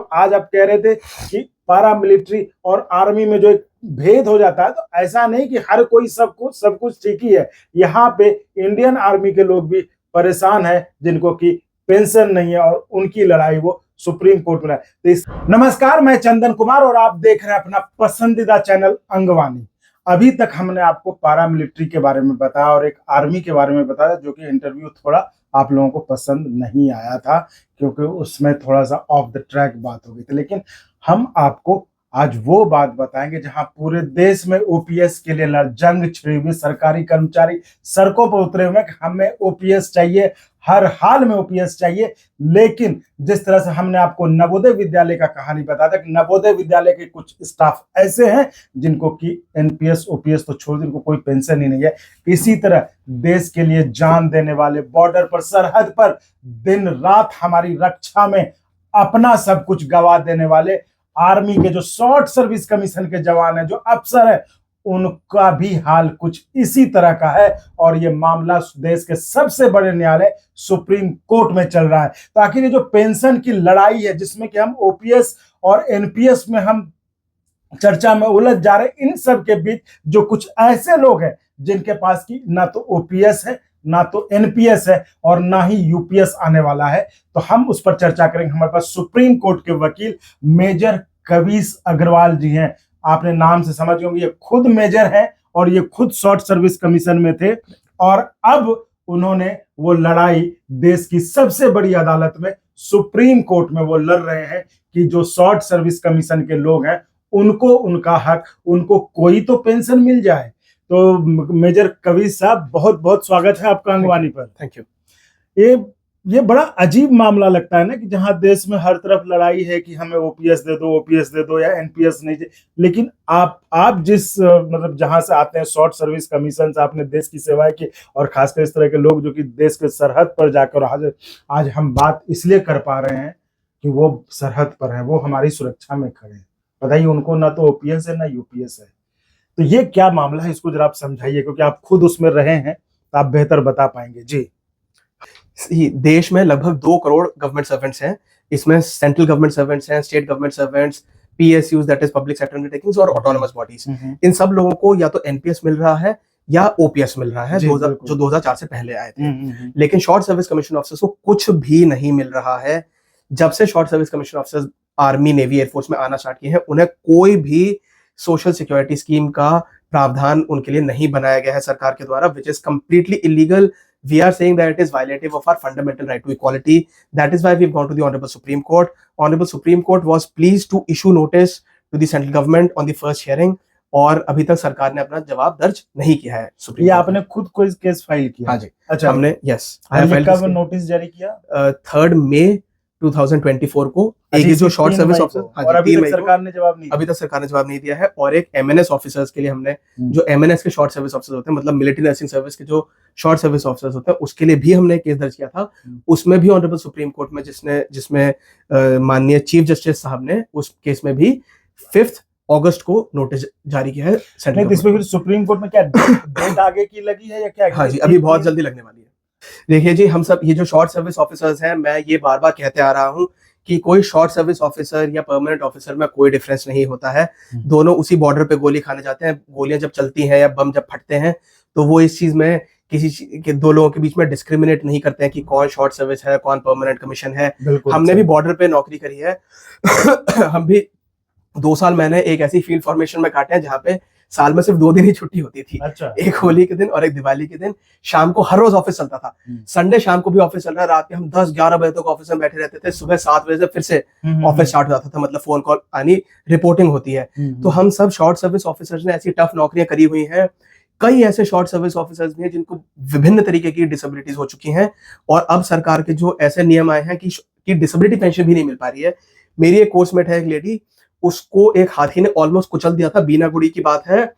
और आज आप कह रहे थे कि पारा मिलिट्री और आर्मी में जो एक भेद हो जाता है, तो ऐसा नहीं कि हर कोई सब कुछ ठीक ही है। यहाँ पे इंडियन आर्मी के लोग भी परेशान है जिनको कि पेंशन नहीं है और उनकी लड़ाई वो सुप्रीम कोर्ट में है। तो नमस्कार, मैं चंदन कुमार और आप देख रहे हैं अपना पसंदीदा चैनल अंगवानी। अभी तक हमने आपको पारा मिलिट्री के बारे में बताया और एक आर्मी के बारे में बताया, जो कि इंटरव्यू थोड़ा आप लोगों को पसंद नहीं आया था क्योंकि उसमें थोड़ा सा ऑफ द ट्रैक बात हो गई थी। लेकिन हम आपको आज वो बात बताएंगे जहां पूरे देश में ओपीएस के लिए जंग छिड़ी हुई, सरकारी कर्मचारी सड़कों पर उतरे हुए कि हमें ओपीएस चाहिए, हर हाल में ओपीएस चाहिए। लेकिन जिस तरह से हमने आपको नवोदय विद्यालय का कहानी बताया था कि नवोदय विद्यालय के कुछ स्टाफ ऐसे हैं जिनको कि एनपीएस ओपीएस तो छोड़, जिनको कोई पेंशन ही नहीं है। इसी तरह देश के लिए जान देने वाले, बॉर्डर पर, सरहद पर दिन रात हमारी रक्षा में अपना सब कुछ गवा देने वाले आर्मी के जो शॉर्ट सर्विस कमीशन के जवान हैं, जो अफसर है, उनका भी हाल कुछ इसी तरह का है। और ये मामला देश के सबसे बड़े न्यायालय सुप्रीम कोर्ट में चल रहा है। तो आखिर ये जो पेंशन की लड़ाई है, जिसमें कि हम ओपीएस और एनपीएस में हम चर्चा में उलझ जा रहे, इन सब के बीच जो कुछ ऐसे लोग हैं जिनके पास की ना तो ओपीएस है, ना तो एनपीएस है और ना ही यूपीएस आने वाला है, तो हम उस पर चर्चा करेंगे। हमारे पास सुप्रीम कोर्ट के वकील मेजर कविश अग्रवाल जी हैं। आपने नाम से समझ होंगे, ये खुद मेजर हैं और ये खुद शॉर्ट सर्विस कमीशन में थे और अब उन्होंने वो लड़ाई देश की सबसे बड़ी अदालत में, सुप्रीम कोर्ट में वो लड़ रहे हैं कि जो शॉर्ट सर्विस कमीशन के लोग हैं उनको उनका हक, उनको कोई तो पेंशन मिल जाए। तो मेजर कविश साहब, बहुत बहुत स्वागत है आपका अंगवानी पर। Thank you. ये बड़ा अजीब मामला लगता है ना कि जहां देश में हर तरफ लड़ाई है कि हमें ओपीएस दे दो या एनपीएस नहीं दे। लेकिन आप जिस मतलब जहां से आते हैं, शॉर्ट सर्विस कमीशन से आपने देश की सेवाएं की और खासकर इस तरह के लोग जो कि देश के सरहद पर जाकर आज हम बात इसलिए कर पा रहे हैं कि वो सरहद पर है, वो हमारी सुरक्षा में खड़े हैं। बताइए, उनको ना तो ओपीएस है ना यूपीएस है। तो ये क्या मामला है, इसको जरा आप समझाइए, क्योंकि आप खुद उसमें रहे हैं तो आप बेहतर बता पाएंगे जी। देश में लगभग 2 करोड़ गवर्नमेंट सर्वेंट्स हैं। इसमें सेंट्रल गवर्नमेंट सर्वेंट्स हैं, state government servants, PSUs that is public sector undertakings और ऑटोनोमस बॉडीज। इन सब लोगों को या तो एनपीएस मिल रहा है या ओपीएस मिल रहा है, जो 2004 से पहले आए थे। लेकिन शॉर्ट सर्विस कमीशन ऑफिसर्स को कुछ भी नहीं मिल रहा है। जब से short service commission officers army, navy, air force में आना स्टार्ट किए हैं, उन्हें कोई भी सोशल सिक्योरिटी स्कीम का प्रावधान उनके लिए नहीं बनाया गया है सरकार के द्वारा, which is completely illegal. We are saying that it is violative of our fundamental right to equality. That is why we've gone to the Honorable Supreme Court. Honorable Supreme Court was pleased to issue notice to the central government on the first hearing. और अभी तक सरकार ने अपना जवाब दर्ज नहीं किया है सुप्रीम कोर्ट। ये आपने खुद कोई केस फाइल किया? हाँ जी, अच्छा, हमने यस कब नोटिस जारी किया? 3 मई 2024 को। एक जो शॉर्ट सर्विस ऑफिसर, और अभी तक सरकार ने जवाब नहीं, अभी तक सरकार ने जवाब नहीं दिया है। और एक एमएनएस ऑफिसर्स के लिए हमने, जो एमएनएस के शॉर्ट सर्विस ऑफिसर्स होते हैं, मतलब मिलिट्री नर्सिंग सर्विस के जो शॉर्ट सर्विस ऑफिसर्स होते हैं, उसके लिए भी हमने केस दर्ज किया था। उसमें भी ऑनरेबल सुप्रीम कोर्ट में जिसमें माननीय चीफ जस्टिस साहब ने उस केस में भी 5 अगस्त को नोटिस जारी किया है। इसमें फिर सुप्रीम कोर्ट में क्या डेट आगे की लगी है या क्या? हाँ जी, अभी बहुत जल्दी लगने वाली है। देखिए जी, हम सब ये जो शॉर्ट सर्विस ऑफिसर्स हैं, मैं ये बार बार कहते आ रहा हूँ कि कोई शॉर्ट सर्विस ऑफिसर या परमानेंट ऑफिसर में कोई डिफरेंस नहीं होता है। दोनों उसी बॉर्डर पे गोली खाने जाते हैं। गोलियां जब चलती हैं या बम जब फटते हैं तो वो इस चीज में किसी के, दो लोगों के बीच में डिस्क्रिमिनेट नहीं करते हैं कि कौन शॉर्ट सर्विस है, कौन परमानेंट कमीशन है। हमने भी बॉर्डर पे नौकरी करी है। हम भी 2 साल मैंने एक ऐसी फील्ड फॉर्मेशन में काटे हैं जहाँ पे साल में सिर्फ 2 दिन ही छुट्टी होती थी। अच्छा। एक होली के दिन और एक दिवाली के दिन। शाम को हर रोज ऑफिस चलता था। संडे शाम को भी ऑफिस चल रहा है। रात के हम 10-11 बजे तक ऑफिस में बैठे रहते थे। सुबह 7 बजे से फिर से ऑफिस स्टार्ट हो जाता था, मतलब फोन कॉल आनी, रिपोर्टिंग होती है। तो हम सब शॉर्ट सर्विस ऑफिसर्स ने ऐसी टफ नौकरियां करी हुई हैं। कई ऐसे शॉर्ट सर्विस ऑफिसर्स भी हैं जिनको विभिन्न तरीके की डिसेबिलिटीज हो चुकी हैं और अब सरकार के जो ऐसे नियम आए हैं कि डिसेबिलिटी पेंशन भी नहीं मिल पा रही है। मेरी एक कोर्समेट है, एक लेडी, उसको एक हाथी ने ऑलमोस्ट कुचल दिया था। बीना गुड़ी की बात है।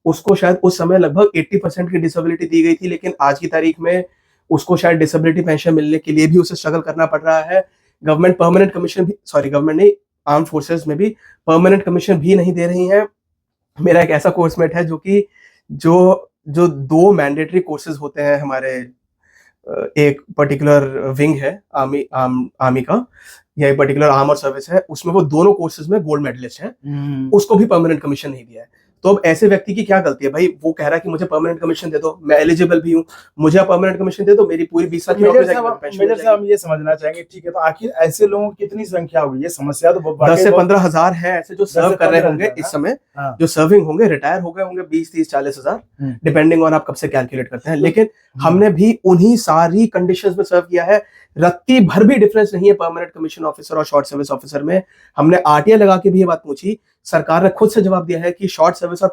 उसको शायद उस समय लगभग 80% की डिसेबिलिटी दी गई थी, लेकिन आज की तारीख में उसको शायद डिसेबिलिटी पेंशन मिलने के लिए भी उसे स्ट्रगल करना पड़ रहा है। गवर्नमेंट परमानेंट कमीशन भी, गवर्नमेंट नहीं, आर्म फोर्सेस में भी परमानेंट कमीशन भी नहीं दे रही है। मेरा एक ऐसा कोर्समेट है जो 2 मैंडेटरी कोर्सेज होते हैं हमारे एक पर्टिकुलर विंग है आर्मी का, या एक पर्टिकुलर आर्म और सर्विस है, उसमें वो दोनों कोर्सेज में गोल्ड मेडलिस्ट है, उसको भी परमानेंट कमीशन नहीं दिया है। तो अब ऐसे व्यक्ति की क्या गलती है भाई? वो कह रहा है कि मुझे परमानेंट कमीशन दे दो, मैं एलिजिबल भी हूँ, मुझे परमानेंट कमीशन दे दो, मेरी पूरी 20 साल की नौकरी जाएगी, मेजर साहब हम ये समझना चाहेंगे, ठीक है, तो आखिर ऐसे लोगों की कितनी संख्या होगी? ये समस्या तो 10 से 15 हजार है ऐसे जो सर्व कर रहे होंगे इस समय, हाँ। जो सर्विंग होंगे, रिटायर हो गए होंगे 20, 30, 40 हजार, डिपेंडिंग ऑन आप कब से कैलकुलेट करते हैं। लेकिन हमने भी उन्हीं सारी कंडीशंस में सर्व किया है, रत्ती भर भी डिफरेंस नहीं है परमानेंट कमीशन ऑफिसर और शॉर्ट सर्विस ऑफिसर में। हमने आरटीआई लगा के भी ये बात पूछी, सरकार ने खुद से जवाब दिया है कि शॉर्ट सर्विस और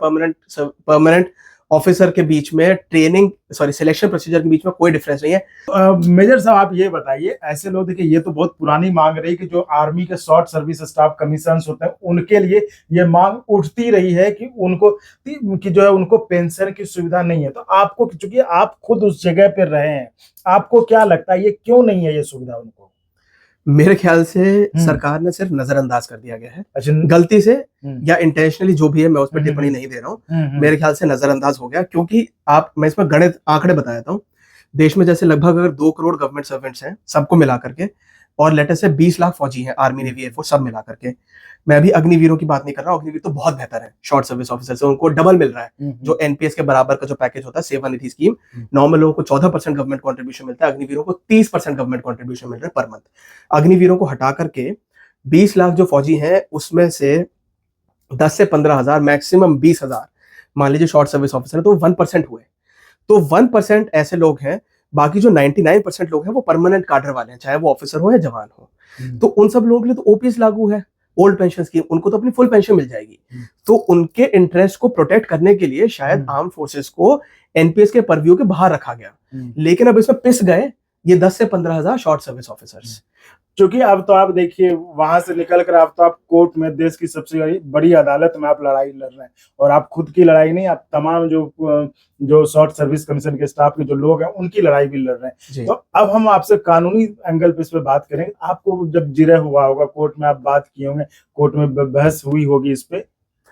परमानेंट ऑफिसर के बीच में सिलेक्शन प्रोसीजर के बीच में कोई डिफरेंस नहीं है। मेजर साहब आप ये बताइए, ऐसे लोग देखिए, ये तो बहुत पुरानी मांग रही कि जो आर्मी के शॉर्ट सर्विस स्टाफ कमीशन होते हैं उनके लिए ये मांग उठती रही है कि जो है उनको पेंशन की सुविधा नहीं है। तो आपको, चूंकि आप खुद उस जगह पर रहे हैं, आपको क्या लगता है ये क्यों नहीं है ये सुविधा उनको? मेरे ख्याल से सरकार ने सिर्फ नजरअंदाज कर दिया गया है, अच्छा, गलती से या इंटेंशनली, जो भी है, मैं उस पर टिप्पणी नहीं दे रहा हूँ, मेरे ख्याल से नजरअंदाज हो गया। क्योंकि मैं इसमें गणित आंकड़े बता देता हूँ। देश में जैसे लगभग अगर 2 करोड़ गवर्नमेंट सर्वेंट्स हैं सबको मिला करके, और लेटर से 20 लाख फौजी हैं, आर्मी, नेवी, एयरफोर्स सब मिला करके। मैं अभी अग्निवीरों की बात नहीं कर रहा हूँ, अग्निवीर तो बहुत बेहतर है शॉर्ट सर्विस ऑफिसर से, उनको डबल मिल रहा है, जो एनपीएस के बराबर का जो पैकेज होता है, सेवानिधि स्कीम। नॉर्मल लोगों को 14% गवर्नमेंट कॉन्ट्रीब्यूशन मिलता है, अग्निवीरों को 30% गवर्नमेंट कॉन्ट्रीब्यूशन मिल रहा है पर मंथ। अग्निवीरों को हटा करके 20 लाख जो फौजी हैं उसमें से 10 से 15 हजार, मैक्सिमम 20 हजार मान लीजिए शॉर्ट सर्विस ऑफिसर है, तो 1% हुए। तो 1% ऐसे लोग हैं, बाकी जो 99% लोग हैं वो परमानेंट कार्डर वाले हैं, चाहे वो ऑफिसर हो या जवान हो। तो उन सब लोगों के लिए तो ओपीएस लागू है, ओल्ड पेंशन स्कीम, उनको तो अपनी फुल पेंशन मिल जाएगी। तो उनके इंटरेस्ट को प्रोटेक्ट करने के लिए शायद आर्म फोर्सेस को एनपीएस के परव्यू के बाहर रखा गया। लेकिन अब इसमें पिस गए ये 10 से 15 हजार शॉर्ट सर्विस ऑफिसर्स। क्योंकि अब तो आप देखिए, वहां से निकल कर आप कोर्ट में, देश की सबसे बड़ी अदालत में आप लड़ाई लड़ रहे हैं, और आप खुद की लड़ाई नहीं, आप तमाम जो शॉर्ट सर्विस कमीशन के स्टाफ के जो लोग हैं उनकी लड़ाई भी लड़ रहे हैं। तो अब हम आपसे कानूनी एंगल पे इस पे बात करेंगे। आपको जब जिरह हुआ होगा, कोर्ट में आप बात किए होंगे, कोर्ट में बहस हुई होगी इस पे?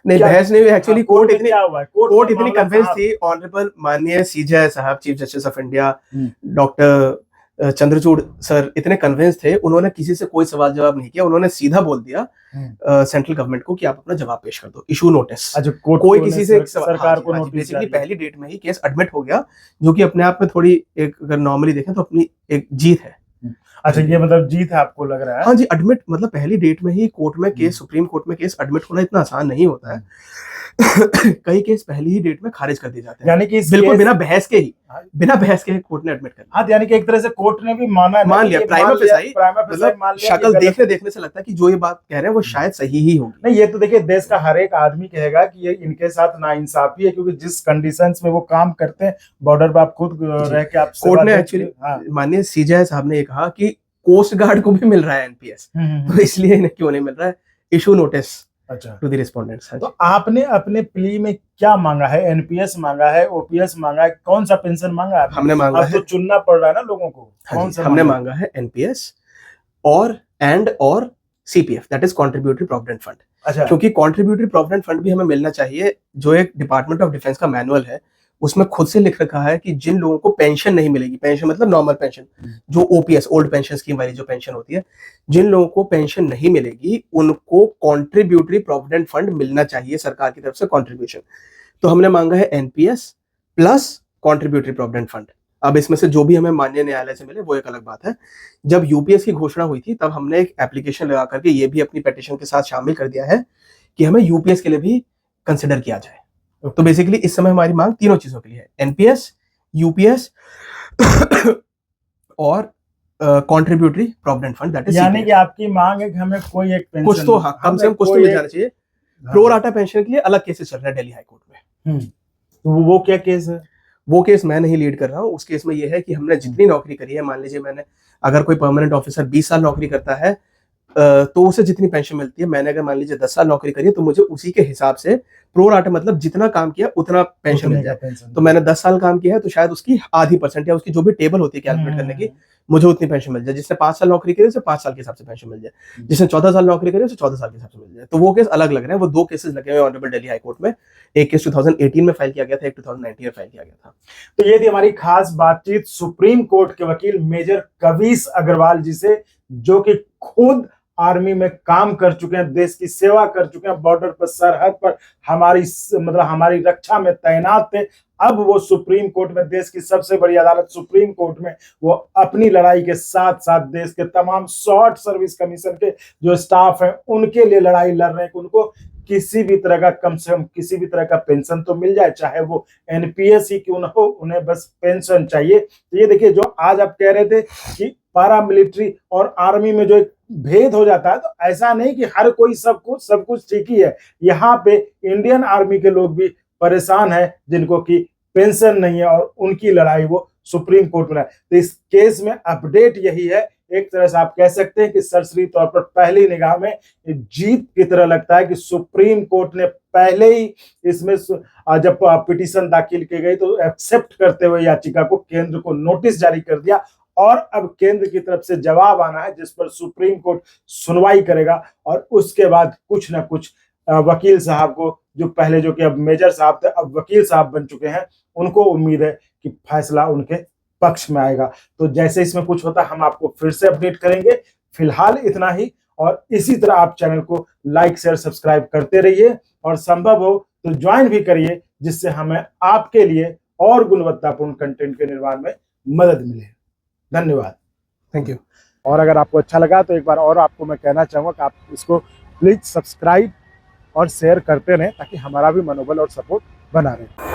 नहीं, बहस नहीं हुई एक्चुअली। कोर्ट इतनी कन्विंस थी, ऑनरेबल माननीय सीजेआई साहब, chief justice of India doctor Chandrachud sir इतने कन्विंस थे, उन्होंने किसी से कोई सवाल जवाब नहीं किया, उन्होंने सीधा बोल दिया सेंट्रल गवर्नमेंट को कि आप अपना जवाब पेश कर दो, इशू नोटिस। कोई किसी से सरकार को नोटिस, बेसिकली पहली डेट में ही केस एडमिट हो गया, जो कि अपने आप में थोड़ी, एक अगर नॉर्मली देखें तो अपनी एक जीत है। अच्छा, ये मतलब जीत है आपको लग रहा है? हाँ जी, एडमिट मतलब पहली डेट में ही कोर्ट में केस, सुप्रीम कोर्ट में केस एडमिट होना इतना आसान नहीं होता है। कई केस पहली ही डेट में खारिज कर दिए जाते हैं, यानी कि बिल्कुल बिना बहस के ही कोर्ट ने एडमिट कर दिया। हाँ, यानी कि एक तरह से कोर्ट ने भी मान लिया, शक्ल देखने से लगता है कि जो ये बात कह रहे हैं वो शायद सही ही होगी। नहीं, ये तो देखिए देश का हर एक आदमी कहेगा कि ये इनके साथ नाइंसाफी है, क्योंकि जिस कंडीशंस में वो काम करते हैं बॉर्डर पर, आप खुद रह के आप कोर्ट ने एक्चुअली माननीय सीजेआई साहब ने कहा कि कोस्ट गार्ड को भी मिल रहा है एनपीएस, तो इसलिए इन्हें क्यों नहीं मिल रहा है, issue notice to the respondents. तो आपने अपने प्ली में क्या मांगा है? एनपीएस मांगा है, ओपीएस मांगा है, कौन सा पेंशन मांगा है? हमने मांगा है, तो चुनना पड़ रहा है ना लोगों को, कौन सा हमने मांगा है एनपीएस और CPF, that is contributory provident fund. अच्छा, क्योंकि कॉन्ट्रीब्यूटरी प्रोविडेंट फंड भी हमें मिलना चाहिए। जो एक डिपार्टमेंट ऑफ डिफेंस का मैनुअल है उसमें खुद से लिख रखा है कि जिन लोगों को पेंशन नहीं मिलेगी, पेंशन मतलब नॉर्मल पेंशन, जो ओपीएस, ओल्ड पेंशन स्कीम वाली जो पेंशन होती है, जिन लोगों को पेंशन नहीं मिलेगी उनको कॉन्ट्रीब्यूटरी प्रोविडेंट फंड मिलना चाहिए सरकार की तरफ से कॉन्ट्रीब्यूशन। तो हमने मांगा है NPS plus contributory provident fund. अब इसमें से जो भी हमें माननीय न्यायालय से मिले वो एक अलग बात है। जब यूपीएस की घोषणा हुई थी तब हमने एक एप्लीकेशन लगा करके ये भी अपनी पिटीशन के साथ शामिल कर दिया है कि हमें यूपीएस के लिए भी कंसिडर किया जाए। तो बेसिकली इस समय हमारी मांग तीनों चीजों के लिए है, एनपीएस, यूपीएस और contributory provident fund, that is. यानी कि आपकी मांग है कि हमें कोई एक पेंशन, कुछ तो कम से कम कुछ तो मिल जाना चाहिए। प्रो राटा पेंशन के लिए अलग केसेस चल रहा है दिल्ली हाई कोर्ट में। तो वो क्या केस है? वो केस मैं नहीं लीड कर रहा हूँ। उस केस में ये है कि हमने जितनी नौकरी करी है, मान लीजिए मैंने, अगर कोई परमानेंट ऑफिसर 20 साल नौकरी करता है, तो उसे जितनी पेंशन मिलती है, मैंने अगर मान लीजिए 10 साल नौकरी करी है तो मुझे उसी के हिसाब से प्रो राटा मतलब जितना काम किया उतना पेंशन उतने मिल का जाए। पेंशन। तो मैंने 10 साल काम किया है तो शायद उसकी आधी परसेंट या उसकी जो भी टेबल होती है कैलकुलेट करने की, मुझे उतनी पेंशन मिल जाए। जिसने 5 साल नौकरी करी उसे 5 साल के हिसाब से पेंशन मिल जाए, जिसने 14 साल नौकरी करी उसे 14 साल के हिसाब से मिल जाए। तो वो केस अलग लग रहे हैं। वो 2 केसेस लगे हुए ऑनरेबल दिल्ली हाई कोर्ट में। एक केस 2018 में फाइल किया गया था, एक 2019 में फाइल किया गया था। तो ये थी हमारी खास बातचीत सुप्रीम कोर्ट के वकील मेजर कवीस अग्रवाल जी से, जो कि खुद आर्मी में काम कर चुके हैं, देश की सेवा कर चुके हैं, बॉर्डर पर, सरहद पर हमारी रक्षा में तैनात थे। अब वो सुप्रीम कोर्ट में, देश की सबसे बड़ी अदालत सुप्रीम कोर्ट में, वो अपनी लड़ाई के साथ साथ देश के तमाम शॉर्ट सर्विस कमीशन के जो स्टाफ हैं उनके लिए लड़ाई लड़ रहे हैं कि उनको किसी भी तरह का, कम से कम किसी भी तरह का पेंशन तो मिल जाए, चाहे वो एनपीएस ही क्यों ना हो, उन्हें बस पेंशन चाहिए। तो ये देखिए, जो आज आप कह रहे थे कि पारा मिलिट्री और आर्मी में जो एक भेद हो जाता है, तो ऐसा नहीं कि हर कोई सब कुछ ठीक ही है। यहाँ पे इंडियन आर्मी के लोग भी परेशान हैं, जिनको कि पेंशन नहीं है, और उनकी लड़ाई वो सुप्रीम कोर्ट में है। तो इस केस में अपडेट यही है, एक तरह से आप कह सकते हैं कि सरसरी तौर पर पहली निगाह में जीत की तरह लगता है कि सुप्रीम कोर्ट ने पहले ही इसमें जब पिटीशन दाखिल की गई तो एक्सेप्ट करते हुए याचिका को केंद्र को नोटिस जारी कर दिया, और अब केंद्र की तरफ से जवाब आना है, जिस पर सुप्रीम कोर्ट सुनवाई करेगा। और उसके बाद कुछ ना कुछ वकील साहब को, जो पहले जो कि अब मेजर साहब थे अब वकील साहब बन चुके हैं, उनको उम्मीद है कि फैसला उनके पक्ष में आएगा। तो जैसे इसमें कुछ होता है हम आपको फिर से अपडेट करेंगे। फिलहाल इतना ही, और इसी तरह आप चैनल को लाइक शेयर सब्सक्राइब करते रहिए, और संभव हो तो ज्वाइन भी करिए, जिससे हमें आपके लिए और गुणवत्तापूर्ण कंटेंट के निर्माण में मदद मिले। धन्यवाद। Thank you. और अगर आपको अच्छा लगा तो एक बार और आपको मैं कहना चाहूँगा कि आप इसको प्लीज सब्सक्राइब और शेयर करते रहें, ताकि हमारा भी मनोबल और सपोर्ट बना रहे।